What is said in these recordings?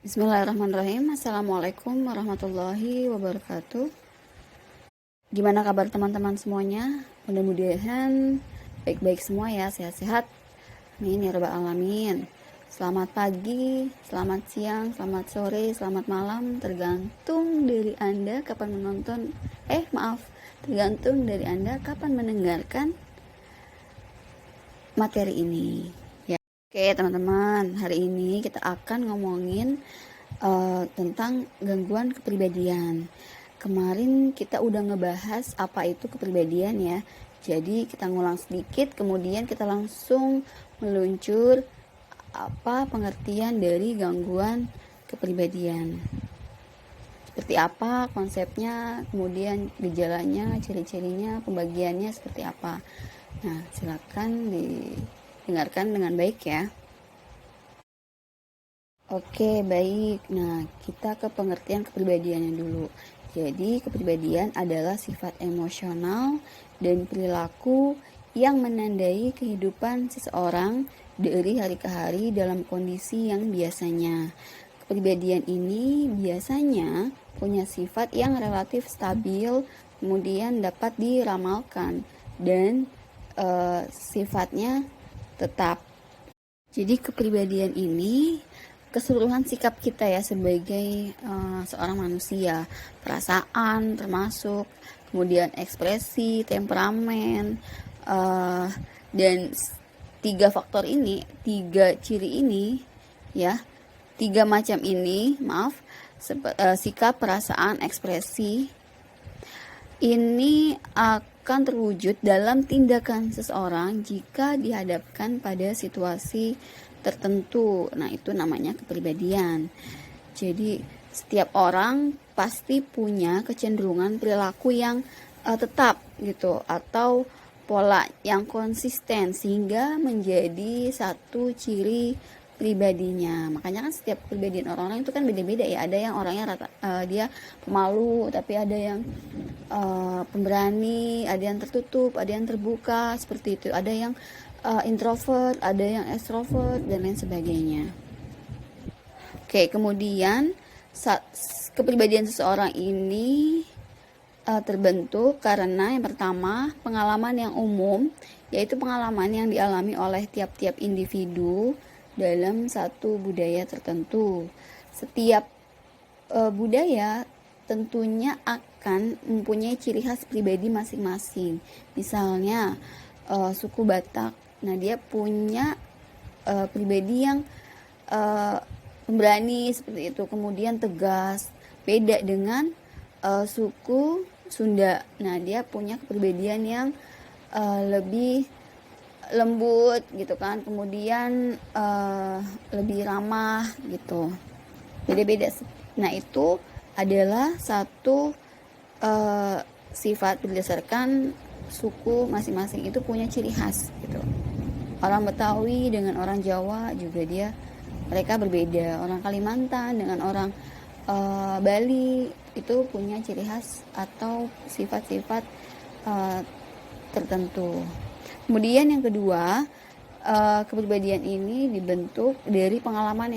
Bismillahirrahmanirrahim. Assalamualaikum warahmatullahi wabarakatuh. Gimana kabar teman-teman semuanya? Mudah-mudahan baik-baik semua ya, sehat-sehat. Amin ya rabbal alamin. Selamat pagi, selamat siang, selamat sore, selamat malam, tergantung dari Anda kapan menonton. Tergantung dari Anda kapan mendengarkan materi ini. Oke teman-teman, hari ini kita akan ngomongin tentang gangguan kepribadian. Kemarin kita udah ngebahas apa itu kepribadian ya. Jadi kita ngulang sedikit, kemudian kita langsung meluncur apa pengertian dari gangguan kepribadian. Seperti apa konsepnya, kemudian gejalanya, ciri-cirinya, pembagiannya seperti apa. Nah, silakan dengarkan dengan baik ya. Oke, baik. Nah, kita ke pengertian kepribadiannya dulu. Jadi, kepribadian adalah sifat emosional dan perilaku yang menandai kehidupan seseorang dari hari ke hari dalam kondisi yang biasanya. Kepribadian ini biasanya punya sifat yang relatif stabil, kemudian dapat diramalkan dan sifatnya tetap. Jadi kepribadian ini keseluruhan sikap kita ya sebagai seorang manusia, perasaan termasuk, kemudian ekspresi, temperamen, dan tiga faktor ini, tiga ciri ini ya, tiga macam ini, sikap, perasaan, ekspresi ini akan terwujud dalam tindakan seseorang jika dihadapkan pada situasi tertentu. Nah, itu namanya kepribadian. Jadi, setiap orang pasti punya kecenderungan perilaku yang tetap gitu, atau pola yang konsisten sehingga menjadi satu ciri pribadinya. Makanya kan setiap kepribadian orang-orang itu kan beda-beda ya. Ada yang orangnya dia pemalu, tapi ada yang pemberani, ada yang tertutup, ada yang terbuka, seperti itu. Ada yang introvert, ada yang extrovert, dan lain sebagainya. Oke, kemudian kepribadian seseorang ini terbentuk karena yang pertama, pengalaman yang umum, yaitu pengalaman yang dialami oleh tiap-tiap individu dalam satu budaya tertentu. Setiap budaya tentunya akan mempunyai ciri khas pribadi masing-masing. Misalnya suku Batak, nah dia punya pribadi yang pemberani seperti itu, kemudian tegas. Beda dengan suku Sunda, nah dia punya kepribadian yang lebih lembut gitu kan, kemudian lebih ramah gitu. Beda-beda. Nah, itu adalah satu sifat berdasarkan suku masing-masing itu punya ciri khas gitu. Orang Betawi dengan orang Jawa juga mereka berbeda. Orang Kalimantan dengan orang Bali itu punya ciri khas atau sifat-sifat tertentu. Kemudian yang kedua, kepribadian ini dibentuk dari pengalaman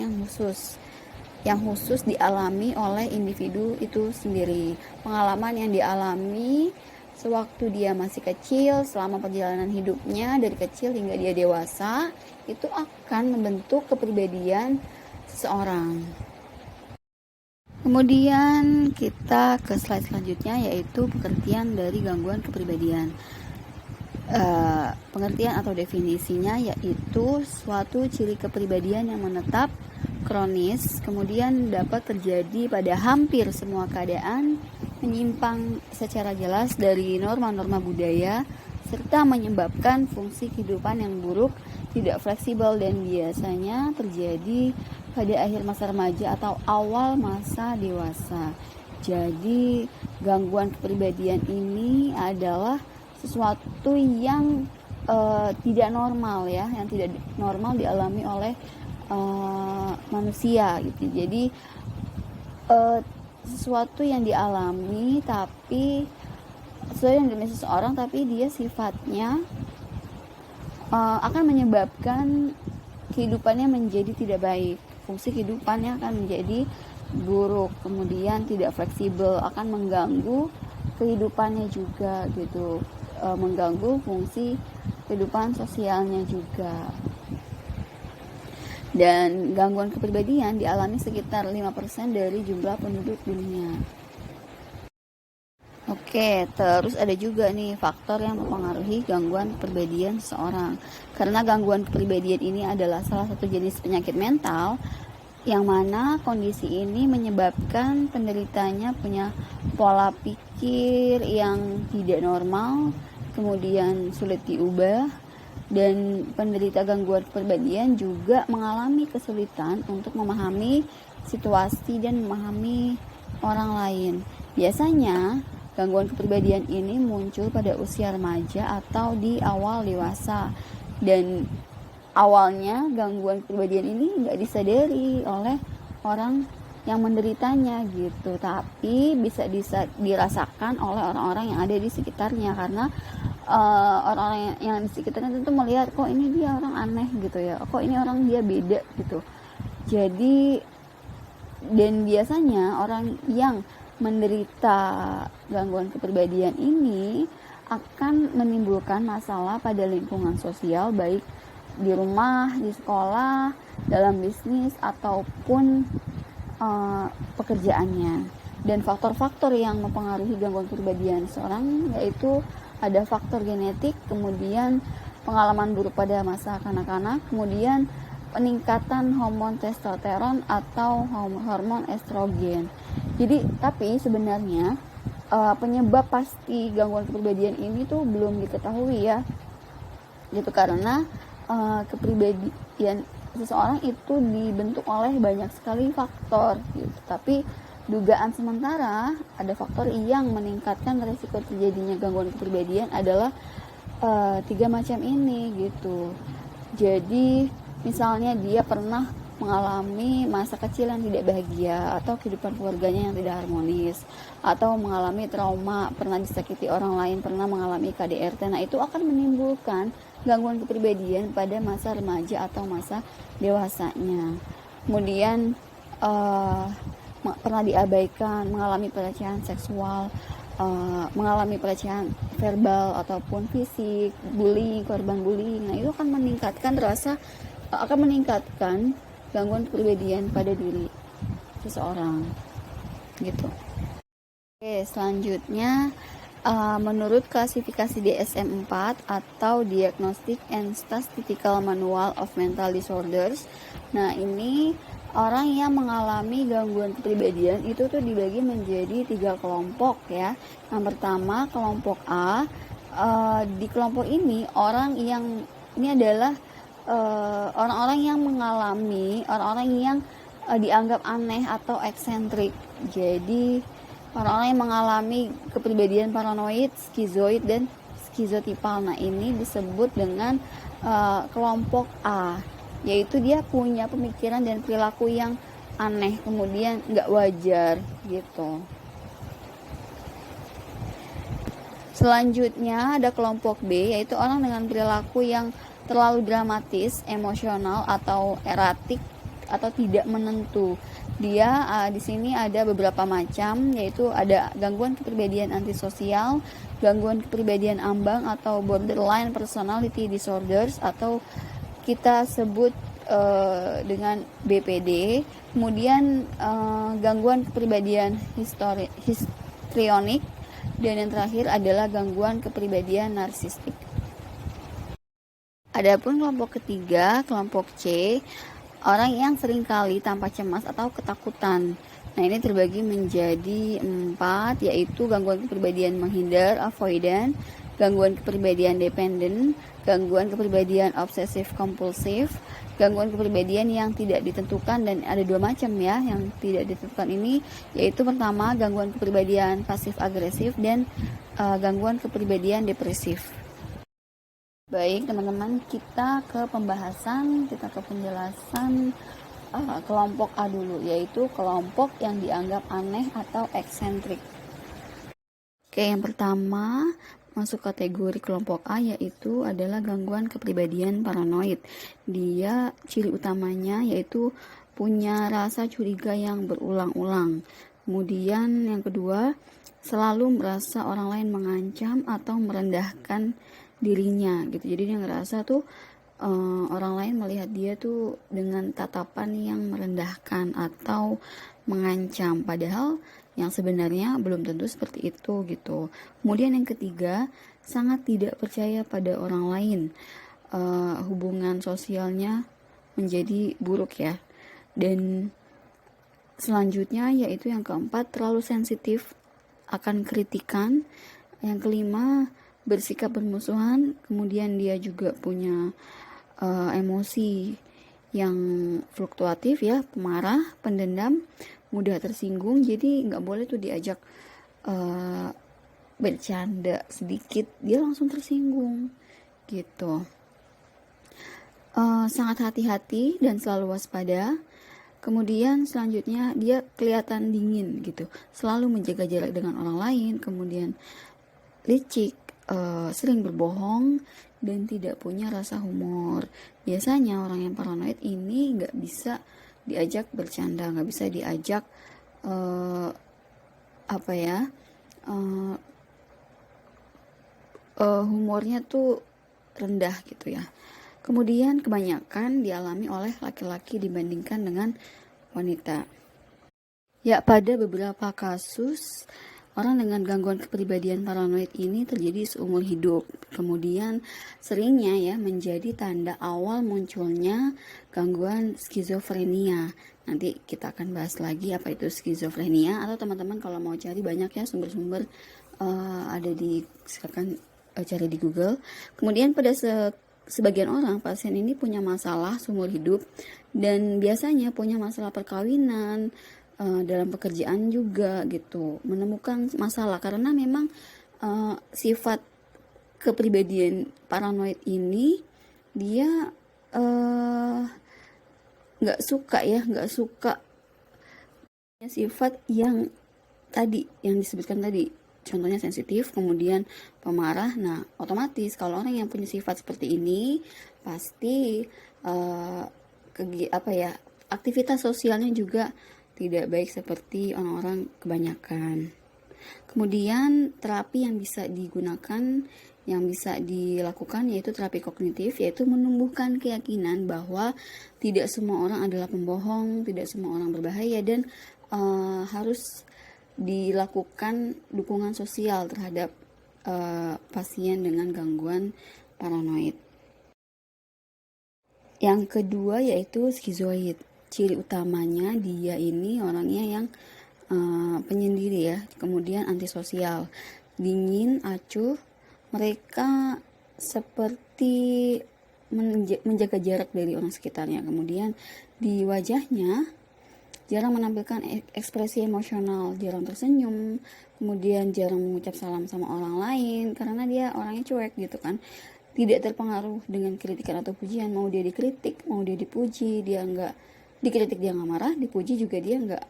yang khusus dialami oleh individu itu sendiri. Pengalaman yang dialami sewaktu dia masih kecil, selama perjalanan hidupnya dari kecil hingga dia dewasa, itu akan membentuk kepribadian seseorang. Kemudian kita ke slide selanjutnya, yaitu pengertian dari gangguan kepribadian. Pengertian atau definisinya yaitu suatu ciri kepribadian yang menetap, kronis, kemudian dapat terjadi pada hampir semua keadaan, menyimpang secara jelas dari norma-norma budaya, serta menyebabkan fungsi kehidupan yang buruk, tidak fleksibel, dan biasanya terjadi pada akhir masa remaja atau awal masa dewasa. Jadi gangguan kepribadian ini adalah sesuatu yang tidak normal ya, yang tidak normal dialami oleh manusia gitu. Jadi sesuatu yang dialami tapi sesuatu yang dialami seseorang, tapi dia sifatnya akan menyebabkan kehidupannya menjadi tidak baik, fungsi kehidupannya akan menjadi buruk, kemudian tidak fleksibel, akan mengganggu kehidupannya juga gitu, mengganggu fungsi kehidupan sosialnya juga. Dan gangguan kepribadian dialami sekitar 5% dari jumlah penduduk dunia. Oke, terus ada juga nih faktor yang mempengaruhi gangguan kepribadian seseorang. Karena gangguan kepribadian ini adalah salah satu jenis penyakit mental yang mana kondisi ini menyebabkan penderitanya punya pola pikir yang tidak normal, kemudian sulit diubah, dan penderita gangguan kepribadian juga mengalami kesulitan untuk memahami situasi dan memahami orang lain. Biasanya gangguan kepribadian ini muncul pada usia remaja atau di awal dewasa, dan awalnya gangguan kepribadian ini nggak disadari oleh orang yang menderitanya gitu, tapi bisa dirasakan oleh orang-orang yang ada di sekitarnya, karena orang-orang yang di sekitarnya tentu melihat kok ini dia orang aneh gitu ya, kok ini orang dia beda gitu. Jadi dan biasanya orang yang menderita gangguan kepribadian ini akan menimbulkan masalah pada lingkungan sosial, baik di rumah, di sekolah, dalam bisnis, ataupun pekerjaannya. Dan faktor-faktor yang mempengaruhi gangguan kepribadian seorang yaitu ada faktor genetik, kemudian pengalaman buruk pada masa kanak-kanak, kemudian peningkatan hormon testosteron atau hormon estrogen. Jadi tapi sebenarnya penyebab pasti gangguan kepribadian ini tuh belum diketahui ya, gitu, karena kepribadian seseorang itu dibentuk oleh banyak sekali faktor gitu. Tapi dugaan sementara ada faktor yang meningkatkan risiko terjadinya gangguan kepribadian adalah 3 macam ini gitu. Jadi misalnya dia pernah mengalami masa kecil yang tidak bahagia, atau kehidupan keluarganya yang tidak harmonis, atau mengalami trauma, pernah disakiti orang lain, pernah mengalami KDRT. Nah, itu akan menimbulkan gangguan kepribadian pada masa remaja atau masa dewasanya. Kemudian pernah diabaikan, mengalami pelecehan seksual, mengalami pelecehan verbal ataupun fisik, bullying, korban bullying. Nah, itu akan meningkatkan gangguan kepribadian pada diri seseorang gitu. Oke, selanjutnya menurut klasifikasi DSM-4 atau Diagnostic and Statistical Manual of Mental Disorders. Nah, ini orang yang mengalami gangguan kepribadian itu tuh dibagi menjadi 3 kelompok ya. Yang pertama kelompok A. Di kelompok ini adalah orang-orang yang mengalami, orang-orang yang dianggap aneh atau eksentrik. Jadi orang-orang yang mengalami kepribadian paranoid, skizoid, dan skizotipal. Nah, ini disebut dengan kelompok A, yaitu dia punya pemikiran dan perilaku yang aneh, kemudian nggak wajar gitu. Selanjutnya ada kelompok B, yaitu orang dengan perilaku yang terlalu dramatis, emosional, atau eratik, atau tidak menentu. Dia di sini ada beberapa macam, yaitu ada gangguan kepribadian antisosial, gangguan kepribadian ambang atau borderline personality disorders, atau kita sebut dengan BPD. Kemudian gangguan kepribadian histrionik, dan yang terakhir adalah gangguan kepribadian narsistik. Adapun kelompok ketiga, kelompok C, orang yang seringkali tampak cemas atau ketakutan. Nah, ini terbagi menjadi 4, yaitu gangguan kepribadian menghindar, avoidant, gangguan kepribadian dependent, gangguan kepribadian obsesif kompulsif, gangguan kepribadian yang tidak ditentukan, dan ada 2 macam ya yang tidak ditentukan ini, yaitu pertama gangguan kepribadian pasif agresif dan gangguan kepribadian depresif. Baik teman-teman, kita ke penjelasan kelompok A dulu, yaitu kelompok yang dianggap aneh atau eksentrik. Oke, yang pertama masuk kategori kelompok A, yaitu adalah gangguan kepribadian paranoid. Dia ciri utamanya yaitu punya rasa curiga yang berulang-ulang. Kemudian yang kedua, selalu merasa orang lain mengancam atau merendahkan dirinya gitu. Jadi dia ngerasa tuh orang lain melihat dia tuh dengan tatapan yang merendahkan atau mengancam, padahal yang sebenarnya belum tentu seperti itu gitu. Kemudian yang ketiga, sangat tidak percaya pada orang lain. Hubungan sosialnya menjadi buruk ya. Dan selanjutnya yaitu yang keempat, terlalu sensitif akan kritikan. Yang kelima, bersikap bermusuhan. Kemudian dia juga punya emosi yang fluktuatif ya, pemarah, pendendam, mudah tersinggung. Jadi nggak boleh tuh diajak bercanda sedikit dia langsung tersinggung gitu. Sangat hati-hati dan selalu waspada. Kemudian selanjutnya dia kelihatan dingin gitu, selalu menjaga jarak dengan orang lain. Kemudian licik, sering berbohong, dan tidak punya rasa humor. Biasanya orang yang paranoid ini nggak bisa diajak bercanda, nggak bisa diajak humornya tuh rendah gitu ya. Kemudian kebanyakan dialami oleh laki-laki dibandingkan dengan wanita. Ya, pada beberapa kasus orang dengan gangguan kepribadian paranoid ini terjadi seumur hidup. Kemudian seringnya ya menjadi tanda awal munculnya gangguan skizofrenia. Nanti kita akan bahas lagi apa itu skizofrenia, atau teman-teman kalau mau cari banyak ya sumber-sumber ada di, silakan cari di Google. Kemudian pada sebagian orang pasien ini punya masalah seumur hidup dan biasanya punya masalah perkawinan, dalam pekerjaan juga gitu, menemukan masalah karena memang sifat kepribadian paranoid ini dia nggak suka sifat yang tadi yang disebutkan tadi, contohnya sensitif, kemudian pemarah. Nah otomatis kalau orang yang punya sifat seperti ini pasti aktivitas sosialnya juga tidak baik seperti orang-orang kebanyakan. Kemudian terapi yang bisa digunakan, yang bisa dilakukan yaitu terapi kognitif, yaitu menumbuhkan keyakinan bahwa tidak semua orang adalah pembohong, tidak semua orang berbahaya, dan harus dilakukan dukungan sosial terhadap pasien dengan gangguan paranoid. Yang kedua yaitu skizoid. Ciri utamanya dia ini orangnya yang penyendiri ya, kemudian antisosial, dingin, acuh. Mereka seperti menjaga jarak dari orang sekitarnya. Kemudian di wajahnya jarang menampilkan ekspresi emosional, jarang tersenyum, kemudian jarang mengucap salam sama orang lain karena dia orangnya cuek gitu kan. Tidak terpengaruh dengan kritikan atau pujian, mau dia dikritik, mau dia dipuji, dia nggak dikritik dia nggak marah, dipuji juga dia nggak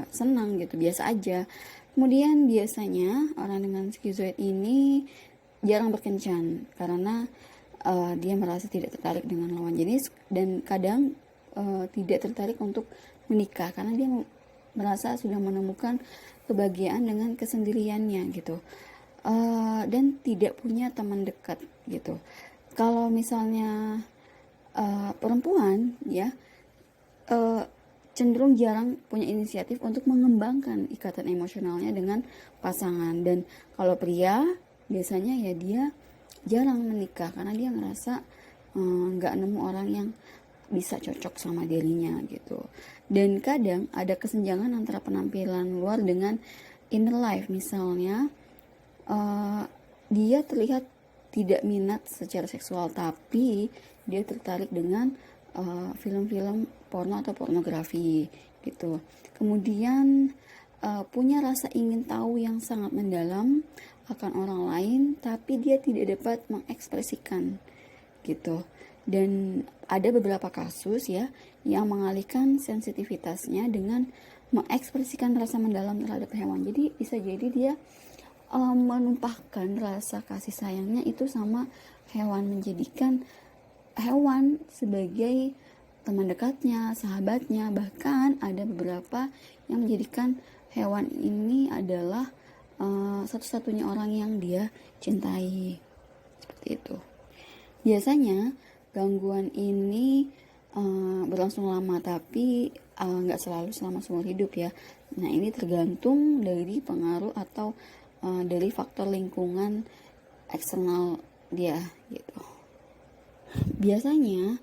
senang gitu, biasa aja. Kemudian biasanya orang dengan skizoid ini jarang berkencan karena dia merasa tidak tertarik dengan lawan jenis dan kadang tidak tertarik untuk menikah karena dia merasa sudah menemukan kebahagiaan dengan kesendiriannya gitu, dan tidak punya teman dekat gitu. Kalau misalnya perempuan ya cenderung jarang punya inisiatif untuk mengembangkan ikatan emosionalnya dengan pasangan. Dan kalau pria biasanya ya dia jarang menikah karena dia ngerasa nggak nemu orang yang bisa cocok sama dirinya gitu. Dan kadang ada kesenjangan antara penampilan luar dengan inner life. Misalnya dia terlihat tidak minat secara seksual tapi dia tertarik dengan film-film porno atau pornografi gitu. Kemudian punya rasa ingin tahu yang sangat mendalam akan orang lain tapi dia tidak dapat mengekspresikan gitu. Dan ada beberapa kasus ya yang mengalihkan sensitivitasnya dengan mengekspresikan rasa mendalam terhadap hewan. Jadi bisa jadi dia menumpahkan rasa kasih sayangnya itu sama hewan, menjadikan hewan sebagai teman dekatnya, sahabatnya, bahkan ada beberapa yang menjadikan hewan ini adalah satu-satunya orang yang dia cintai. Seperti itu. Biasanya gangguan ini berlangsung lama, tapi nggak selalu selama seumur hidup ya. Nah, ini tergantung dari pengaruh atau dari faktor lingkungan eksternal dia gitu. Biasanya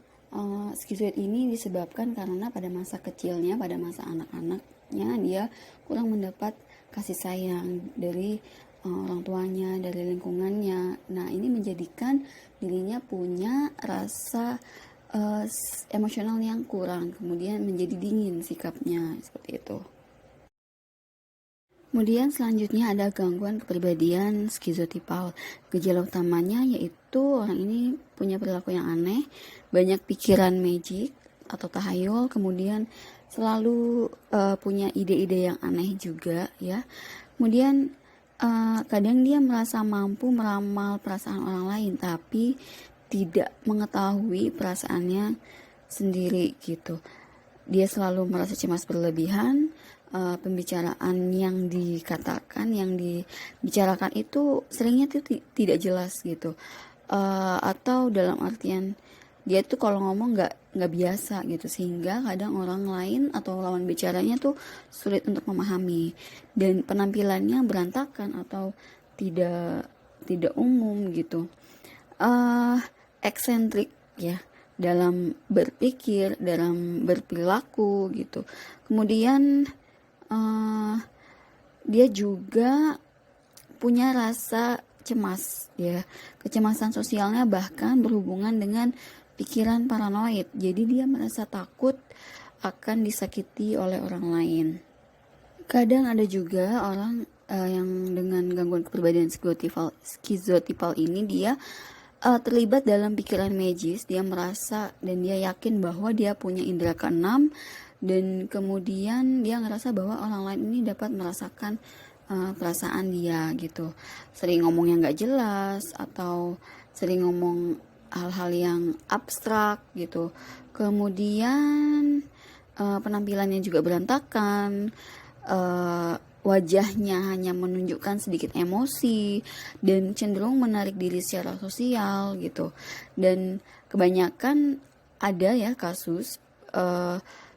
skizoid ini disebabkan karena pada masa kecilnya, pada masa anak-anaknya dia kurang mendapat kasih sayang dari orang tuanya, dari lingkungannya. Nah, ini menjadikan dirinya punya rasa emosional yang kurang, kemudian menjadi dingin sikapnya, seperti itu. Kemudian selanjutnya ada gangguan kepribadian skizotipal. Gejala utamanya yaitu orang ini punya perilaku yang aneh, banyak pikiran magic atau tahayul, kemudian selalu punya ide-ide yang aneh juga ya. Kemudian kadang dia merasa mampu meramal perasaan orang lain, tapi tidak mengetahui perasaannya sendiri gitu. Dia selalu merasa cemas berlebihan, pembicaraan yang dikatakan, yang dibicarakan itu seringnya tuh tidak jelas gitu, atau dalam artian dia tuh kalau ngomong nggak biasa gitu, sehingga kadang orang lain atau lawan bicaranya tuh sulit untuk memahami, dan penampilannya berantakan atau tidak umum gitu, eksentrik ya dalam berpikir, dalam berperilaku gitu. Kemudian dia juga punya rasa cemas ya. Kecemasan sosialnya bahkan berhubungan dengan pikiran paranoid. Jadi dia merasa takut akan disakiti oleh orang lain. Kadang ada juga orang yang dengan gangguan kepribadian skizotipal ini dia terlibat dalam pikiran magis. Dia merasa dan dia yakin bahwa dia punya indera keenam, dan kemudian dia ngerasa bahwa orang lain ini dapat merasakan perasaan dia gitu. Sering ngomong yang nggak jelas atau sering ngomong hal-hal yang abstrak gitu. Kemudian penampilannya juga berantakan, wajahnya hanya menunjukkan sedikit emosi dan cenderung menarik diri secara sosial gitu. Dan kebanyakan ada ya kasus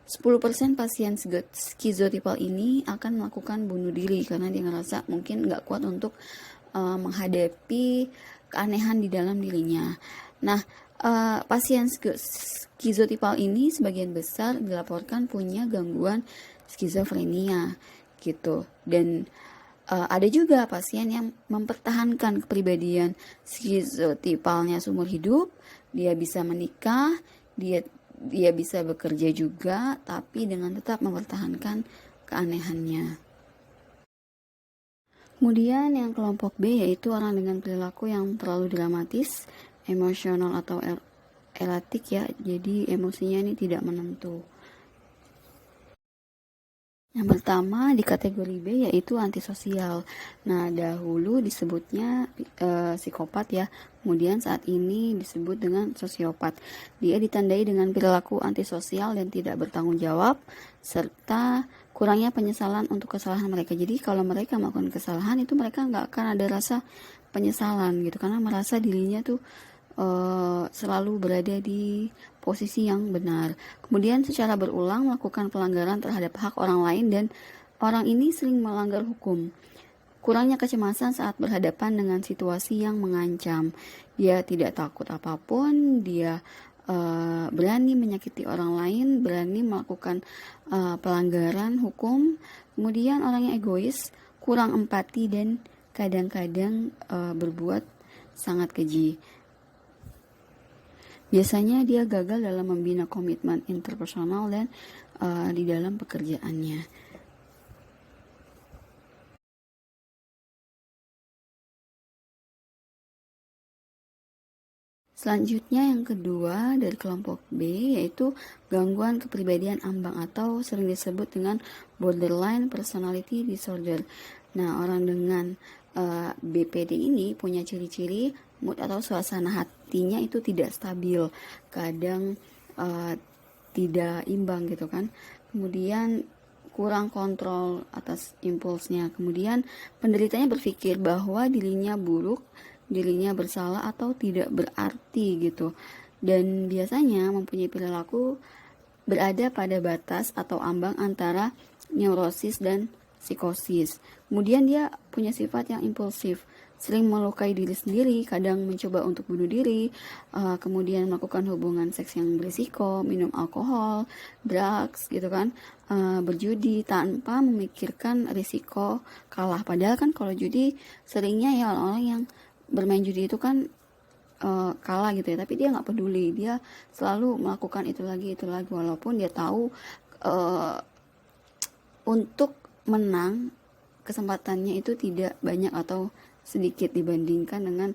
10% pasien skizotipal ini akan melakukan bunuh diri karena dia ngerasa mungkin nggak kuat untuk menghadapi keanehan di dalam dirinya. Nah, pasien skizotipal ini sebagian besar dilaporkan punya gangguan skizofrenia gitu, dan ada juga pasien yang mempertahankan kepribadian skizotipalnya seumur hidup. Dia bisa menikah, dia bisa bekerja juga, tapi dengan tetap mempertahankan keanehannya. Kemudian yang kelompok B yaitu orang dengan perilaku yang terlalu dramatis, emosional atau erratik ya, jadi emosinya ini tidak menentu. Yang pertama di kategori B yaitu antisosial. Nah, dahulu disebutnya psikopat ya, kemudian saat ini disebut dengan sosiopat. Dia ditandai dengan perilaku antisosial dan tidak bertanggung jawab, serta kurangnya penyesalan untuk kesalahan mereka. Jadi kalau mereka melakukan kesalahan itu mereka nggak akan ada rasa penyesalan gitu, karena merasa dirinya tuh selalu berada di posisi yang benar. Kemudian secara berulang melakukan pelanggaran terhadap hak orang lain, dan orang ini sering melanggar hukum. Kurangnya kecemasan saat berhadapan dengan situasi yang mengancam. Dia tidak takut apapun, dia berani menyakiti orang lain, berani melakukan pelanggaran hukum. Kemudian orang yang egois, kurang empati, dan kadang-kadang berbuat sangat keji. Biasanya dia gagal dalam membina komitmen interpersonal dan di dalam pekerjaannya. Selanjutnya yang kedua dari kelompok B yaitu gangguan kepribadian ambang atau sering disebut dengan borderline personality disorder. Nah, orang dengan BPD ini punya ciri-ciri mood atau suasana hatinya itu tidak stabil. Kadang tidak imbang gitu kan. Kemudian kurang kontrol atas impulsnya. Kemudian penderitanya berpikir bahwa dirinya buruk, dirinya bersalah atau tidak berarti gitu. Dan biasanya mempunyai perilaku berada pada batas atau ambang antara neurosis dan psikosis. Kemudian dia punya sifat yang impulsif, sering melukai diri sendiri, kadang mencoba untuk bunuh diri, kemudian melakukan hubungan seks yang berisiko, minum alkohol, drugs gitu kan, berjudi tanpa memikirkan risiko kalah. Padahal kan kalau judi seringnya ya orang-orang yang bermain judi itu kan kalah gitu ya, tapi dia nggak peduli, dia selalu melakukan itu lagi walaupun dia tahu untuk menang kesempatannya itu tidak banyak atau sedikit dibandingkan dengan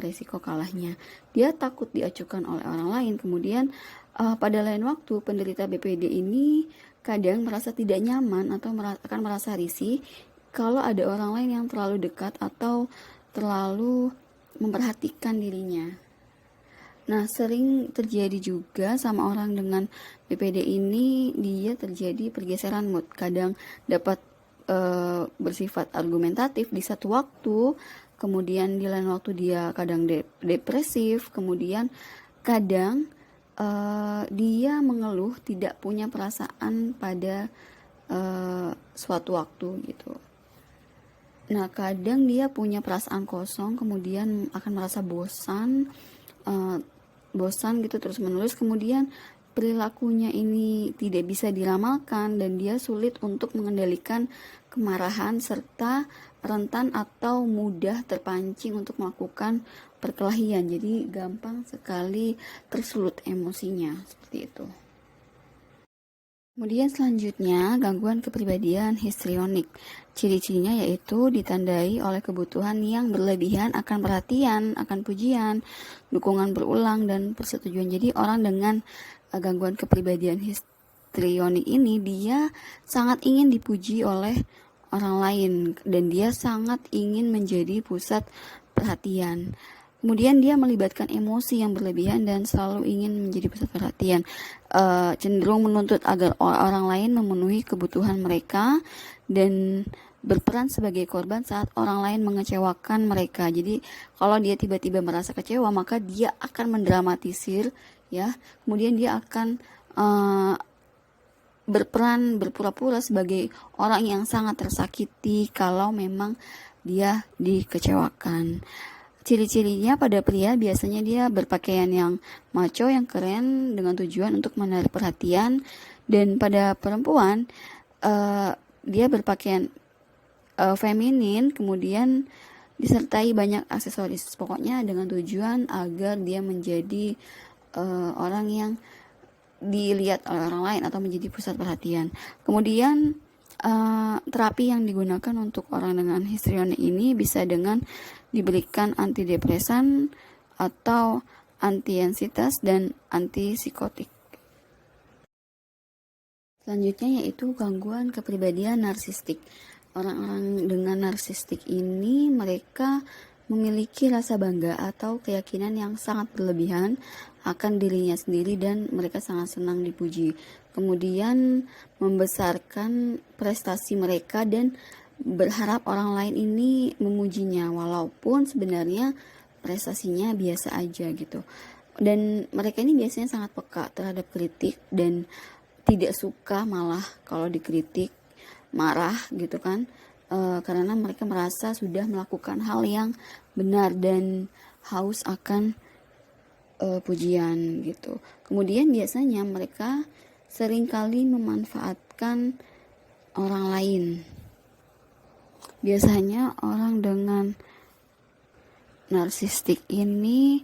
resiko kalahnya. Dia takut diacuhkan oleh orang lain. Kemudian pada lain waktu penderita BPD ini kadang merasa tidak nyaman atau akan merasa risih kalau ada orang lain yang terlalu dekat atau terlalu memperhatikan dirinya. Nah, sering terjadi juga sama orang dengan BPD ini, dia terjadi pergeseran mood. Kadang dapat bersifat argumentatif di satu waktu, kemudian di lain waktu dia kadang depresif, kemudian kadang dia mengeluh tidak punya perasaan pada suatu waktu gitu. Nah, kadang dia punya perasaan kosong, kemudian akan merasa bosan gitu terus menerus. Kemudian perilakunya ini tidak bisa diramalkan dan dia sulit untuk mengendalikan kemarahan serta rentan atau mudah terpancing untuk melakukan perkelahian. Jadi gampang sekali tersulut emosinya seperti itu. Kemudian selanjutnya gangguan kepribadian histrionik. Ciri-cirinya yaitu ditandai oleh kebutuhan yang berlebihan akan perhatian, akan pujian, dukungan berulang, dan persetujuan. Jadi orang dengan gangguan kepribadian histrionik ini dia sangat ingin dipuji oleh orang lain dan dia sangat ingin menjadi pusat perhatian. Kemudian dia melibatkan emosi yang berlebihan dan selalu ingin menjadi pusat perhatian. Cenderung menuntut agar orang lain memenuhi kebutuhan mereka dan berperan sebagai korban saat orang lain mengecewakan mereka. Jadi kalau dia tiba-tiba merasa kecewa, maka dia akan mendramatisir, ya. Kemudian dia akan berperan berpura-pura sebagai orang yang sangat tersakiti kalau memang dia dikecewakan. Ciri-cirinya pada pria biasanya dia berpakaian yang macho, yang keren dengan tujuan untuk menarik perhatian, dan pada perempuan dia berpakaian feminin kemudian disertai banyak aksesoris, pokoknya dengan tujuan agar dia menjadi orang yang dilihat oleh orang lain atau menjadi pusat perhatian. Kemudian terapi yang digunakan untuk orang dengan histrionik ini bisa dengan diberikan antidepresan atau antianksietas dan antipsikotik. Selanjutnya yaitu gangguan kepribadian narsistik. Orang-orang dengan narsistik ini mereka memiliki rasa bangga atau keyakinan yang sangat berlebihan akan dirinya sendiri dan mereka sangat senang dipuji. Kemudian membesarkan prestasi mereka dan berharap orang lain ini memujinya walaupun sebenarnya prestasinya biasa aja gitu. Dan mereka ini biasanya sangat peka terhadap kritik dan tidak suka malah kalau dikritik, marah gitu kan, karena mereka merasa sudah melakukan hal yang benar dan haus akan pujian gitu. Kemudian biasanya mereka seringkali memanfaatkan orang lain. Biasanya orang dengan narsistik ini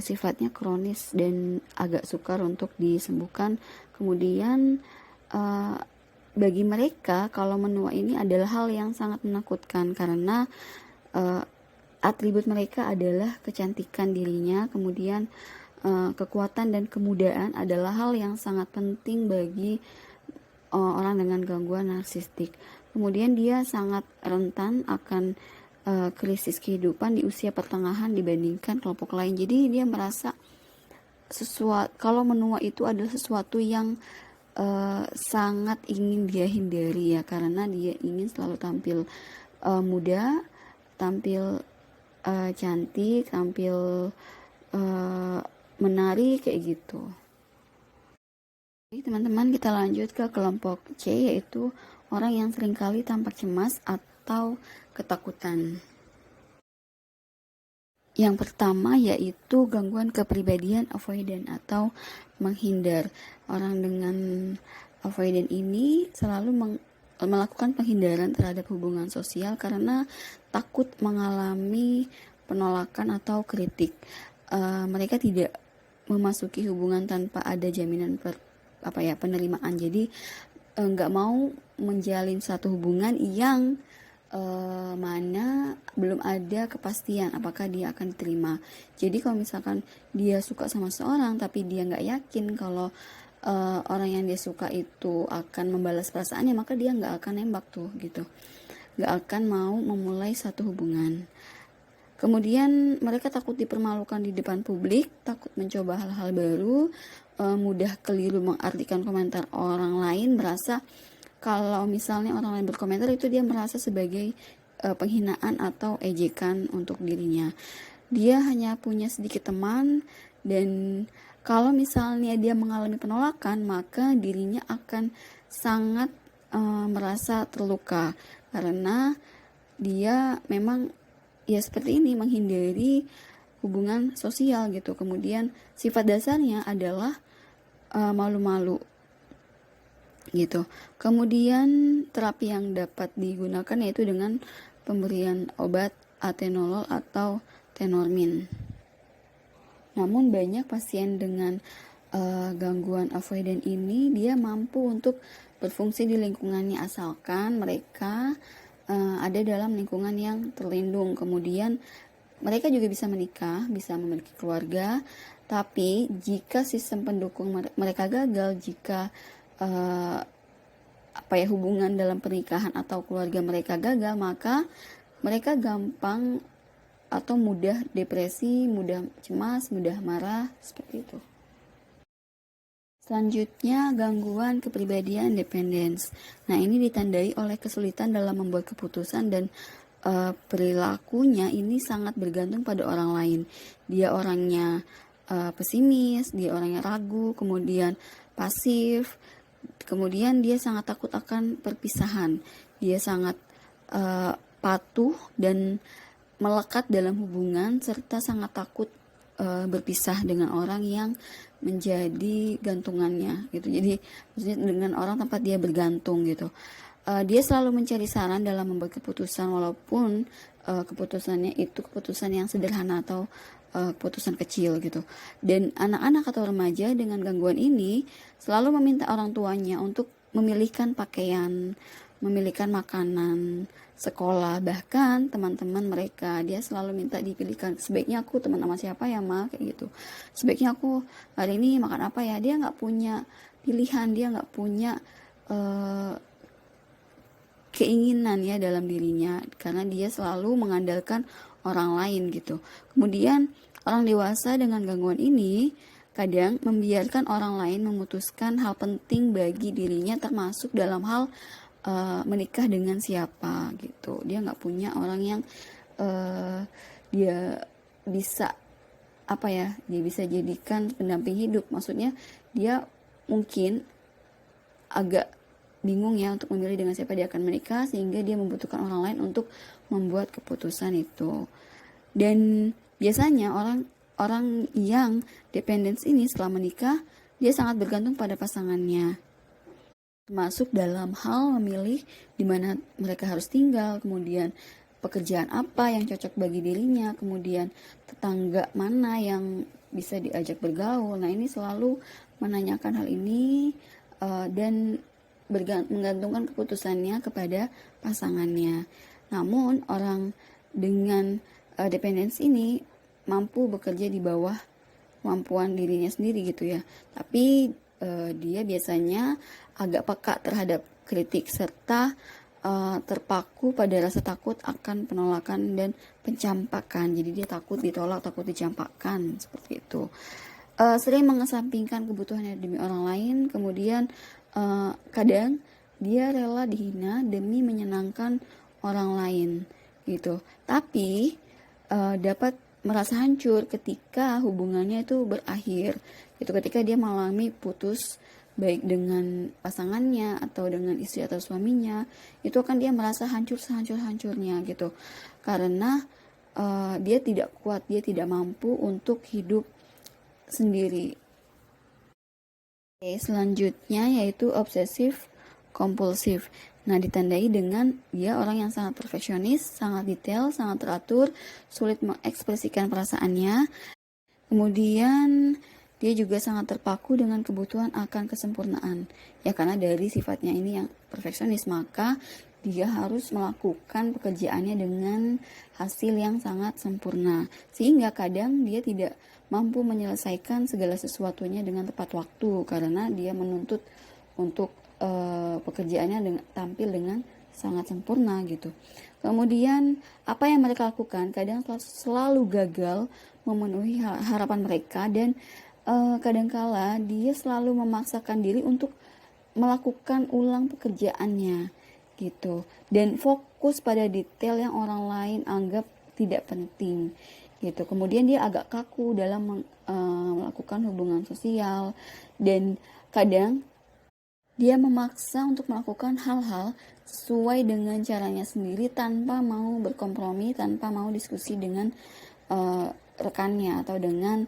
sifatnya kronis dan agak sukar untuk disembuhkan. Kemudian bagi mereka kalau menua ini adalah hal yang sangat menakutkan karena atribut mereka adalah kecantikan dirinya, kemudian kekuatan dan kemudaan adalah hal yang sangat penting bagi orang dengan gangguan narsistik. Kemudian dia sangat rentan akan krisis kehidupan di usia pertengahan dibandingkan kelompok lain. Jadi dia merasa kalau menua itu adalah sesuatu yang sangat ingin dia hindari ya, karena dia ingin selalu tampil muda, tampil cantik, tampil menarik kayak gitu. Jadi teman-teman, kita lanjut ke kelompok C, yaitu orang yang seringkali tampak cemas atau ketakutan. Yang pertama yaitu gangguan kepribadian avoidant atau menghindar. Orang dengan avoidant ini selalu melakukan penghindaran terhadap hubungan sosial karena takut mengalami penolakan atau kritik. Mereka tidak memasuki hubungan tanpa ada jaminan penerimaan. Jadi nggak mau menjalin satu hubungan yang mana belum ada kepastian apakah dia akan diterima. Jadi kalau misalkan dia suka sama seorang tapi dia nggak yakin kalau orang yang dia suka itu akan membalas perasaannya, maka dia nggak akan nembak tuh gitu, nggak akan mau memulai satu hubungan. Kemudian mereka takut dipermalukan di depan publik, takut mencoba hal-hal baru, mudah keliru mengartikan komentar orang lain, merasa kalau misalnya orang lain berkomentar itu dia merasa sebagai penghinaan atau ejekan untuk dirinya. Dia hanya punya sedikit teman, dan kalau misalnya dia mengalami penolakan, maka dirinya akan sangat merasa terluka karena dia memang ya seperti ini, menghindari hubungan sosial gitu. Kemudian sifat dasarnya adalah malu-malu gitu. Kemudian terapi yang dapat digunakan yaitu dengan pemberian obat atenolol atau tenormin. Namun banyak pasien dengan gangguan avoidant ini dia mampu untuk berfungsi di lingkungannya asalkan mereka ada dalam lingkungan yang terlindung. Kemudian mereka juga bisa menikah, bisa memiliki keluarga. Tapi jika sistem pendukung mereka gagal, jika hubungan dalam pernikahan atau keluarga mereka gagal, maka mereka gampang atau mudah depresi, mudah cemas, mudah marah, seperti itu. Selanjutnya, gangguan kepribadian dependence. Nah, ini ditandai oleh kesulitan dalam membuat keputusan dan perilakunya ini sangat bergantung pada orang lain. Dia orangnya pesimis, dia orangnya ragu, kemudian pasif, kemudian dia sangat takut akan perpisahan. Dia sangat patuh dan melekat dalam hubungan serta sangat takut berpisah dengan orang yang menjadi gantungannya gitu. Jadi maksudnya dengan orang tempat dia bergantung gitu. Dia selalu mencari saran dalam membuat keputusan walaupun keputusannya itu keputusan yang sederhana atau keputusan kecil gitu. Dan anak-anak atau remaja dengan gangguan ini selalu meminta orang tuanya untuk memilihkan pakaian, memilihkan makanan, sekolah, bahkan teman-teman mereka. Dia selalu minta dipilihkan, sebaiknya aku teman sama siapa ya ma, kayak gitu. Sebaiknya aku hari ini makan apa ya. Dia nggak punya pilihan, dia nggak punya keinginan ya dalam dirinya, karena dia selalu mengandalkan orang lain gitu. Kemudian orang dewasa dengan gangguan ini kadang membiarkan orang lain memutuskan hal penting bagi dirinya, termasuk dalam hal menikah dengan siapa gitu. Dia nggak punya orang yang dia bisa dia bisa jadikan pendamping hidup. Maksudnya dia mungkin agak bingung ya untuk memilih dengan siapa dia akan menikah, sehingga dia membutuhkan orang lain untuk membuat keputusan itu. Dan biasanya orang yang dependence ini setelah menikah dia sangat bergantung pada pasangannya, termasuk dalam hal memilih di mana mereka harus tinggal, kemudian pekerjaan apa yang cocok bagi dirinya, kemudian tetangga mana yang bisa diajak bergaul. Nah, ini selalu menanyakan hal ini dan menggantungkan keputusannya kepada pasangannya. Namun orang dengan dependence ini mampu bekerja di bawah kemampuan dirinya sendiri gitu ya. Tapi dia biasanya agak peka terhadap kritik serta terpaku pada rasa takut akan penolakan dan pencampakan. Jadi dia takut ditolak, takut dicampakkan, seperti itu. sering mengesampingkan kebutuhannya demi orang lain, kemudian kadang dia rela dihina demi menyenangkan orang lain gitu. Tapi dapat merasa hancur ketika hubungannya itu berakhir gitu, ketika dia mengalami putus baik dengan pasangannya atau dengan istri atau suaminya, itu akan dia merasa hancur sehancur-hancurnya gitu, karena dia tidak kuat, dia tidak mampu untuk hidup sendiri. Oke, selanjutnya yaitu obsesif kompulsif. Nah, ditandai dengan dia orang yang sangat perfeksionis, sangat detail, sangat teratur, sulit mengekspresikan perasaannya. Kemudian dia juga sangat terpaku dengan kebutuhan akan kesempurnaan. Ya, karena dari sifatnya ini yang perfeksionis, maka dia harus melakukan pekerjaannya dengan hasil yang sangat sempurna. Sehingga kadang dia tidak mampu menyelesaikan segala sesuatunya dengan tepat waktu, karena dia menuntut untuk pekerjaannya tampil dengan sangat sempurna gitu. Kemudian apa yang mereka lakukan kadang selalu gagal memenuhi harapan mereka, dan kadangkala dia selalu memaksakan diri untuk melakukan ulang pekerjaannya gitu, dan fokus pada detail yang orang lain anggap tidak penting gitu. Kemudian dia agak kaku dalam melakukan hubungan sosial, dan kadang dia memaksa untuk melakukan hal-hal sesuai dengan caranya sendiri tanpa mau berkompromi, tanpa mau diskusi dengan rekannya atau dengan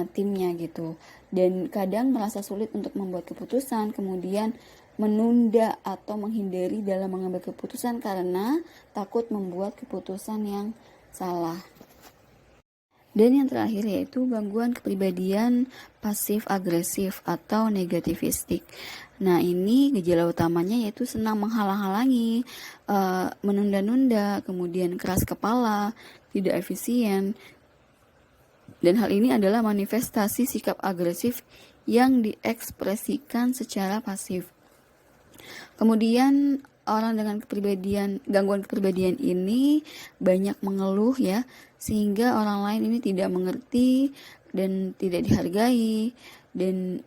timnya gitu. Dan kadang merasa sulit untuk membuat keputusan, kemudian menunda atau menghindari dalam mengambil keputusan karena takut membuat keputusan yang salah. Dan yang terakhir yaitu gangguan kepribadian pasif agresif atau negativistik. Nah, ini gejala utamanya yaitu senang menghalang-halangi, menunda-nunda, kemudian keras kepala, tidak efisien. Dan hal ini adalah manifestasi sikap agresif yang diekspresikan secara pasif. Kemudian orang dengan gangguan kepribadian ini banyak mengeluh ya, sehingga orang lain ini tidak mengerti dan tidak dihargai, dan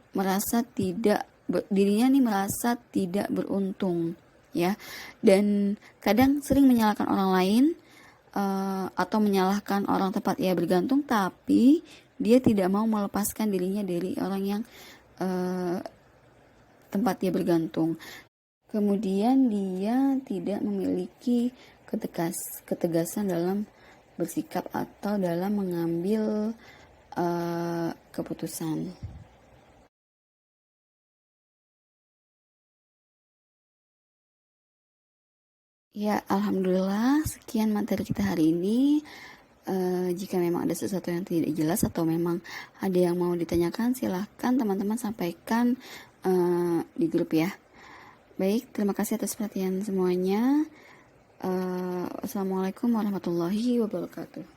dirinya merasa tidak beruntung ya, dan kadang sering menyalahkan orang lain atau menyalahkan orang tempat ia bergantung, tapi dia tidak mau melepaskan dirinya dari orang yang tempat dia bergantung. Kemudian dia tidak memiliki ketegasan dalam bersikap atau dalam mengambil keputusan. Ya, alhamdulillah sekian materi kita hari ini. Jika memang ada sesuatu yang tidak jelas atau memang ada yang mau ditanyakan, silahkan teman-teman sampaikan di grup ya. Baik, terima kasih atas perhatian semuanya. Wassalamualaikum warahmatullahi wabarakatuh.